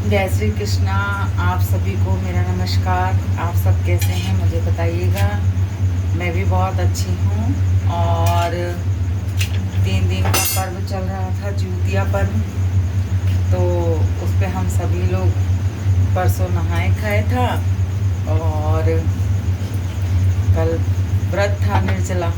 जय श्री कृष्णा। आप सभी को मेरा नमस्कार। आप सब कैसे हैं मुझे बताइएगा। मैं भी बहुत अच्छी हूँ। और 3 दिन का पर्व चल रहा था, जिउतिया पर्व, तो उस पे हम सभी लोग परसों नहाए खाए था। और कल व्रत था निर्जला।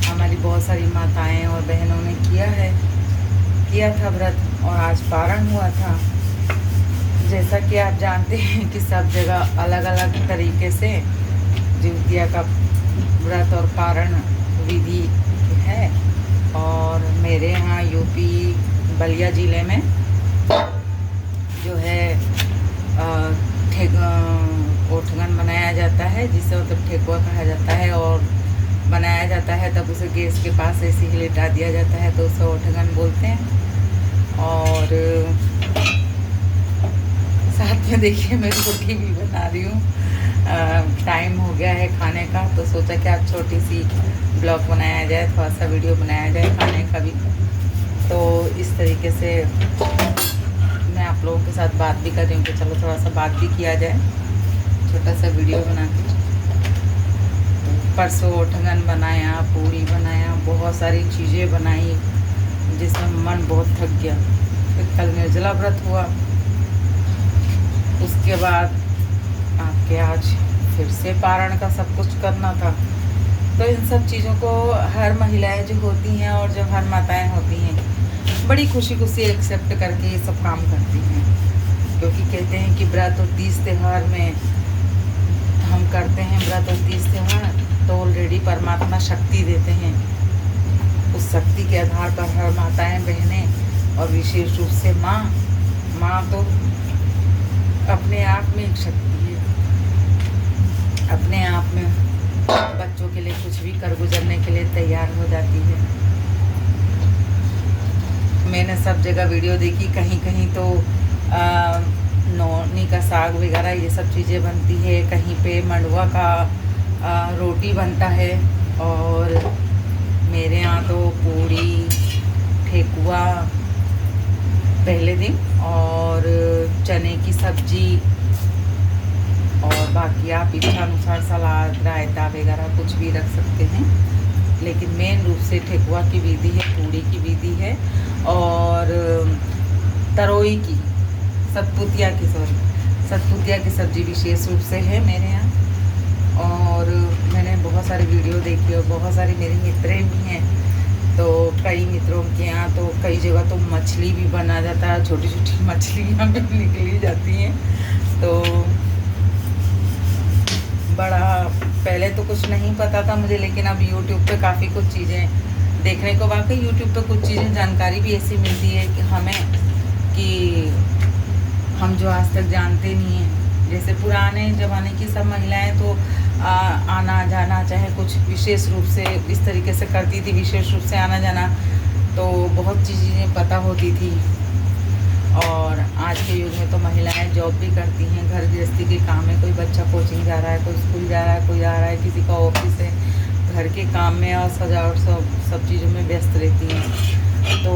हमारी बहुत सारी माताएं और बहनों ने किया था व्रत, और आज पारण हुआ था। जैसा कि आप जानते हैं कि सब जगह अलग अलग तरीके से जिउतिया का व्रत और पारण विधि है। और मेरे यहाँ यूपी बलिया ज़िले में जो है ओठगन बनाया जाता है, जिसे मतलब ठेकुआ कहा जाता है। और बनाया जाता है तब उसे गैस के पास ऐसे ही लिटा दिया जाता है, तो उसे ओठगन बोलते हैं। और साथ में देखिए मैं रोटी भी बना रही हूँ। टाइम हो गया है खाने का, तो सोचा कि आप छोटी सी ब्लॉग बनाया जाए, थोड़ा सा वीडियो बनाया जाए खाने का भी। तो इस तरीके से मैं आप लोगों के साथ बात भी कर रही हूँ कि चलो थोड़ा सा बात भी किया जाए, छोटा सा वीडियो बना के। परसों ओठगन बनाया, पूड़ी बनाया, बहुत सारी चीज़ें बनाई, जिसमें मन बहुत थक गया। फिर कल निर्जला व्रत हुआ, उसके बाद आपके आज फिर से पारण का सब कुछ करना था। तो इन सब चीज़ों को हर महिलाएं जो होती हैं और जो हर माताएं होती हैं, बड़ी खुशी खुशी एक्सेप्ट करके ये सब काम करती हैं। क्योंकि कहते हैं कि व्रत और तीज त्यौहार में हम करते हैं व्रत और तीज त्यौहार, तो ऑलरेडी परमात्मा शक्ति देते हैं। उस शक्ति के आधार पर हर माताएं बहनें, और विशेष रूप से माँ तो अपने आप में एक शक्ति है। अपने आप में बच्चों के लिए कुछ भी कर गुजरने के लिए तैयार हो जाती है। मैंने सब जगह वीडियो देखी, कहीं कहीं तो नौनी का साग वगैरह ये सब चीज़ें बनती है, कहीं पे मंडुआ का रोटी बनता है। और मेरे यहाँ तो पूड़ी, ठेकुआ पहले दिन, और चने की सब्जी, और बाकी आप इच्छा अनुसार सलाद, रायता वगैरह कुछ भी रख सकते हैं। लेकिन मेन रूप से ठेकुआ की विधि है, पूड़ी की विधि है, और तरोई की सतपुतिया की सब्ज़ी विशेष रूप से है मेरे यहाँ। और मैंने बहुत सारी वीडियो देखी, और बहुत सारी मेरी मित्रें भी हैं, तो कई मित्रों के यहाँ तो कई जगह तो मछली भी बना जाता है, छोटी छोटी मछलियाँ भी निकली जाती हैं। तो बड़ा पहले तो कुछ नहीं पता था मुझे, लेकिन अब YouTube पे काफ़ी कुछ चीज़ें देखने को, वाकई YouTube पे कुछ चीज़ें जानकारी भी ऐसी मिलती है कि हम जो आज तक जानते नहीं हैं। जैसे पुराने ज़माने की सब महिलाएं तो आना जाना, चाहे कुछ विशेष रूप से इस तरीके से करती थी, विशेष रूप से आना जाना, तो बहुत चीज़ें पता होती थी। और आज के युग में तो महिलाएं जॉब भी करती हैं, घर गृहस्थी के काम में, कोई बच्चा कोचिंग जा रहा है, कोई स्कूल जा रहा है, कोई आ रहा है, किसी का ऑफिस है, घर के काम में और सजावट सब चीज़ों में व्यस्त रहती हैं। तो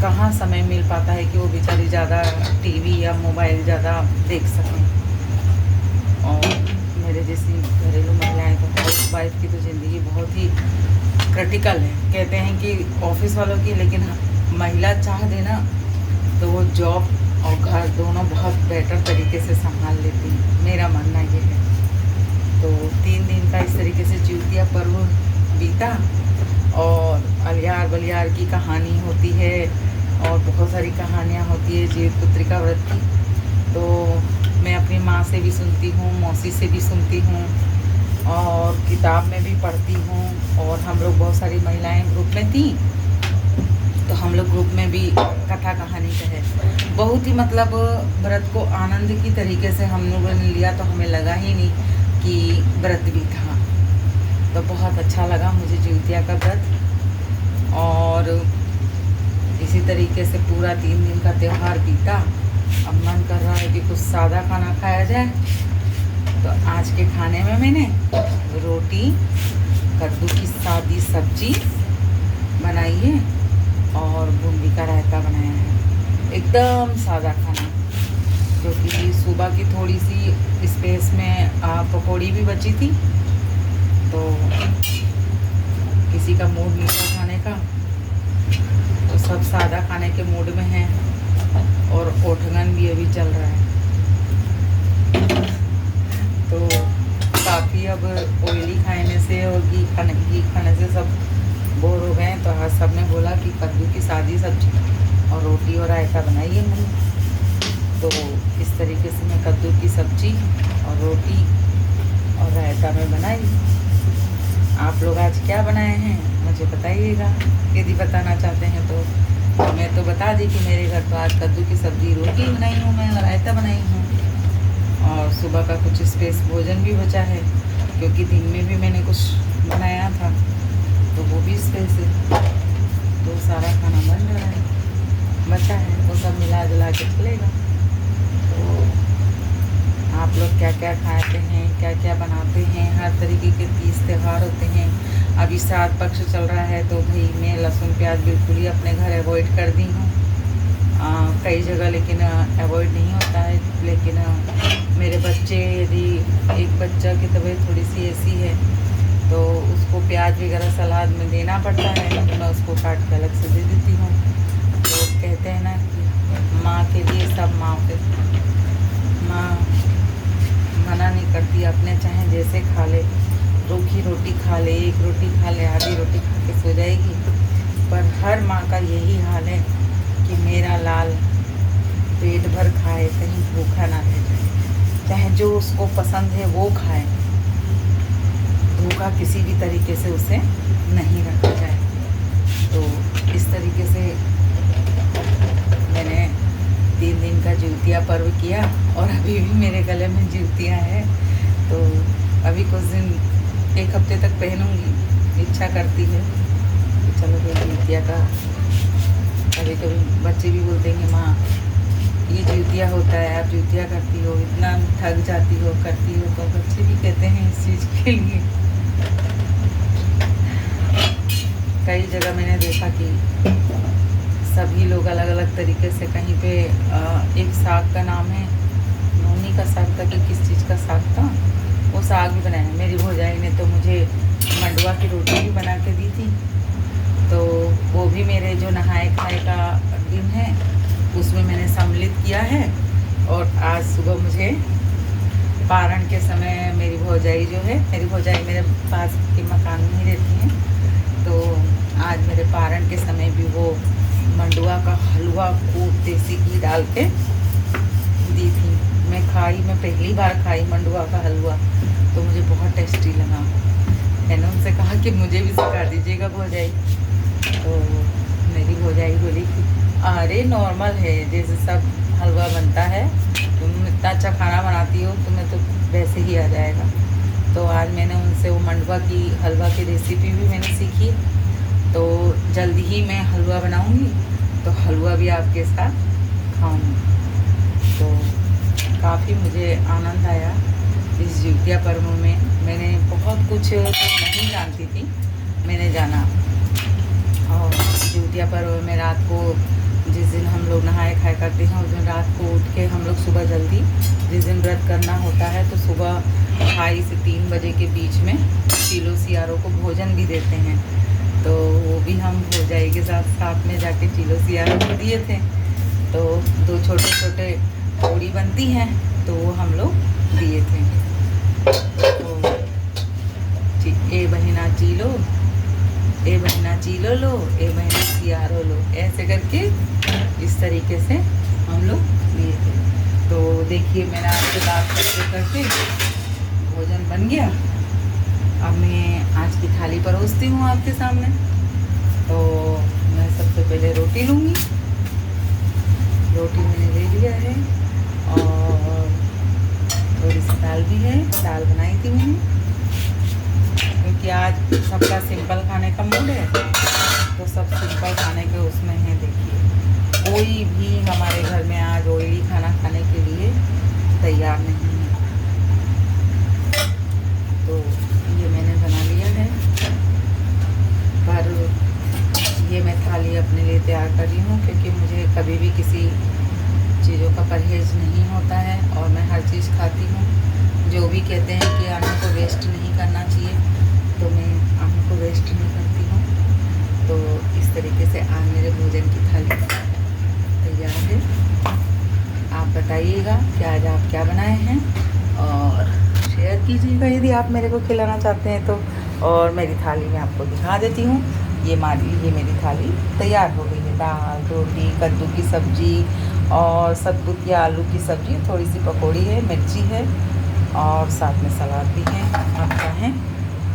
कहाँ समय मिल पाता है कि वो बेचारी ज़्यादा टीवी या मोबाइल ज़्यादा देख सकें। और मेरे जैसी घरेलू महिलाएं तो, हाउस वाइफ की तो ज़िंदगी बहुत ही क्रिटिकल है। कहते हैं कि ऑफिस वालों की, लेकिन महिला चाह देना तो वो जॉब और घर दोनों बहुत बेटर तरीके से संभाल लेती हैं, मेरा मानना ये है। तो 3 दिन का इस तरीके से जिउतिया पर्व बीता, और अलियार बलियार की कहानी होती है, और बहुत सारी कहानियाँ होती है जीव पुत्रिका व्रत की। तो मैं अपनी माँ से भी सुनती हूँ, मौसी से भी सुनती हूँ, और किताब में भी पढ़ती हूँ। और हम लोग बहुत सारी महिलाएं ग्रुप में थी, तो हम लोग ग्रुप में भी कथा कहानी कहे, बहुत ही मतलब व्रत को आनंद की तरीके से हम लोगों ने लिया। तो हमें लगा ही नहीं कि व्रत भी था। तो बहुत अच्छा लगा मुझे जिउतिया का व्रत। और इसी तरीके से पूरा 3 दिन का त्यौहार बीता। अब मन कर रहा है कि कुछ सादा खाना खाया जाए। तो आज के खाने में मैंने रोटी, कद्दू की सादी सब्जी बनाई है, और बूंदी का रायता बनाया है। एकदम सादा खाना, क्योंकि सुबह की थोड़ी सी स्पेस में पकौड़ी भी बची थी, तो किसी का मूड नहीं था खाने का, तो सब सादा खाने के मूड में हैं। और ओठगन भी अभी चल रहा है, तो काफ़ी अब ऑयली खाने से और घी खाने से सब बोर हो गए। तो आज सब ने बोला कि कद्दू की सादी सब्जी और रोटी और रायता बनाइए मम्मी। तो इस तरीके से मैं कद्दू की सब्जी और रोटी और रायता में बनाई। आप लोग आज क्या बनाए हैं मुझे बताइएगा, यदि बताना चाहते हैं तो। मैं तो बता दी कि मेरे घर तो आज कद्दू की सब्जी रोटी बनाई हूँ मैं, और रायता बनाई हूँ, और सुबह का कुछ स्पेस भोजन भी बचा है, क्योंकि दिन में भी मैंने कुछ बनाया था, तो वो भी स्पेस है। तो सारा खाना बन रहा है, बचा है, तो सब मिला जुला के चलेगा। तो आप लोग क्या क्या खाते हैं, क्या क्या बनाते हैं। हर तरीके के 30 त्यौहार होते हैं। अभी श्राद्ध पक्ष चल रहा है, तो भाई मैं लहसुन प्याज बिल्कुल ही अपने घर अवॉइड कर दी हूँ। कई जगह लेकिन अवॉइड नहीं होता है, लेकिन मेरे बच्चे, यदि एक बच्चा की तबीयत थोड़ी सी ऐसी है तो उसको प्याज वगैरह सलाद में देना पड़ता है, तो मैं उसको काट के अलग से दे देती हूँ। तो कहते हैं ना कि माँ के लिए सब माफ़ है, माँ मना नहीं करती, अपने चाहे जैसे खा ले, रूखी रोटी खा ले, एक रोटी खा ले, आधी रोटी खा के सो जाएगी। पर हर माँ का यही हाल है कि मेरा लाल पेट भर खाए, कहीं भूखा ना रह जाए, चाहे जो उसको पसंद है वो खाए, भूखा किसी भी तरीके से उसे नहीं रखा जाए। तो इस तरीके से मैंने 3 दिन का जिउतिया पर्व किया, और अभी भी मेरे गले में जिउतिया है। तो अभी कुछ दिन, 1 हफ्ते तक पहनूंगी, इच्छा करती है कि चलो भाई जिउतिया का। कभी कभी बच्चे भी बोलते हैं कि माँ ये जिउतिया होता है, आप जिउतिया करती हो, इतना थक जाती हो, करती हो। तो बच्चे भी कहते हैं इस चीज़ के लिए। कई जगह मैंने देखा कि सभी लोग अलग अलग तरीके से, कहीं पे एक साग का नाम है, नोनी का साग था कि किस चीज़ का साग था, वो साग भी बनाया। मेरी भौजाई ने तो मुझे मंडुआ की रोटी भी बना के दी थी। तो वो भी मेरे जो नहाए खाए का दिन है उसमें मैंने सम्मिलित किया है। और आज सुबह मुझे पारण के समय मेरी भौजाई जो है, मेरी भौजाई मेरे पास के मकान में ही रहती हैं, तो आज मेरे पारण के समय भी वो मंडुआ का हलवा खूब देसी घी डाल के दी थी। मैं पहली बार खाई मंडुआ का हलवा, तो मुझे बहुत टेस्टी लगा। मैंने उनसे कहा कि मुझे भी सिखा दीजिएगा भौजाई। तो मेरी भौजाई बोली कि अरे नॉर्मल है, जैसे सब हलवा बनता है, तुम इतना अच्छा खाना बनाती हो, तुम्हें तो वैसे ही आ जाएगा। तो आज मैंने उनसे वो मंडुआ की हलवा की रेसिपी भी मैंने सीखी। तो जल्दी ही मैं हलवा बनाऊंगी, तो हलवा भी आपके साथ खाऊंगी। तो काफ़ी मुझे आनंद आया इस जिउतिया पर्व में। मैंने बहुत कुछ नहीं जानती थी, मैंने जाना। और जिउतिया पर्व में रात को, जिस दिन हम लोग नहाए खाए करते हैं, उस दिन रात को उठ के हम लोग सुबह जल्दी, जिस दिन व्रत करना होता है, तो सुबह 2:30 से 3 बजे के बीच में चीलो सियारों को भोजन भी देते हैं। तो वो भी हम भौजाई के साथ में जाके चीलो सियारों को दिए थे। तो 2 छोटे छोटे पूड़ी बनती हैं, तो वो हम लोग दिए थे। तो ए बहिना चीलो, ए बहिना चीलो लो, ए बहिना सियारो लो, ऐसे करके इस तरीके से हम लोग दिए थे। तो देखिए मेरा आपसे बात करते करते भोजन बन गया। अब मैं आज की थाली परोसती हूँ आपके सामने। तो मैं सबसे पहले रोटी लूँगी। रोटी मैंने ले लिया है, और थोड़ी सी दाल भी है, दाल बनाई थी मैंने, क्योंकि आज सबका सिंपल खाने का मूड है, तो सब सिंपल खाने के उसमें है। देखिए कोई भी हमारे घर में आज ऑयली खाना खाने के लिए तैयार नहीं है। तो ये मैंने बना लिया है, पर ये मैं थाली अपने लिए प्यार कर रही हूँ, क्योंकि मुझे कभी भी किसी चीज़ों का परहेज़ नहीं होता है और मैं हर चीज़ खाती हूँ। जो भी कहते हैं कि अन्न को वेस्ट नहीं करना चाहिए, तो मैं अन्न को वेस्ट नहीं करती हूँ। तो इस तरीके से आज मेरे भोजन की थाली तैयार है। आप बताइएगा कि आज आप क्या बनाए हैं और शेयर कीजिएगा यदि आप मेरे को खिलाना चाहते हैं तो। और मेरी थाली मैं आपको दिखा देती हूँ। ये मेरी थाली तैयार हो गई है। दाल, रोटी, कद्दू की सब्ज़ी और सतपुत या आलू की सब्ज़ी, थोड़ी सी पकौड़ी है, मिर्ची है और साथ में सलाद भी है। आप चाहें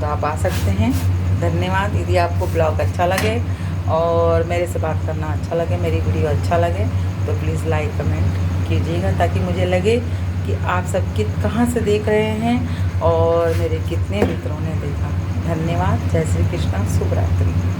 तो आप आ सकते हैं। धन्यवाद। यदि आपको ब्लॉग अच्छा लगे और मेरे से बात करना अच्छा लगे, मेरी वीडियो अच्छा लगे, तो प्लीज़ लाइक कमेंट कीजिएगा, ताकि मुझे लगे कि आप सब कहाँ से देख रहे हैं और मेरे कितने मित्रों ने देखा। धन्यवाद। जय श्री कृष्ण। शुभ रात्रि।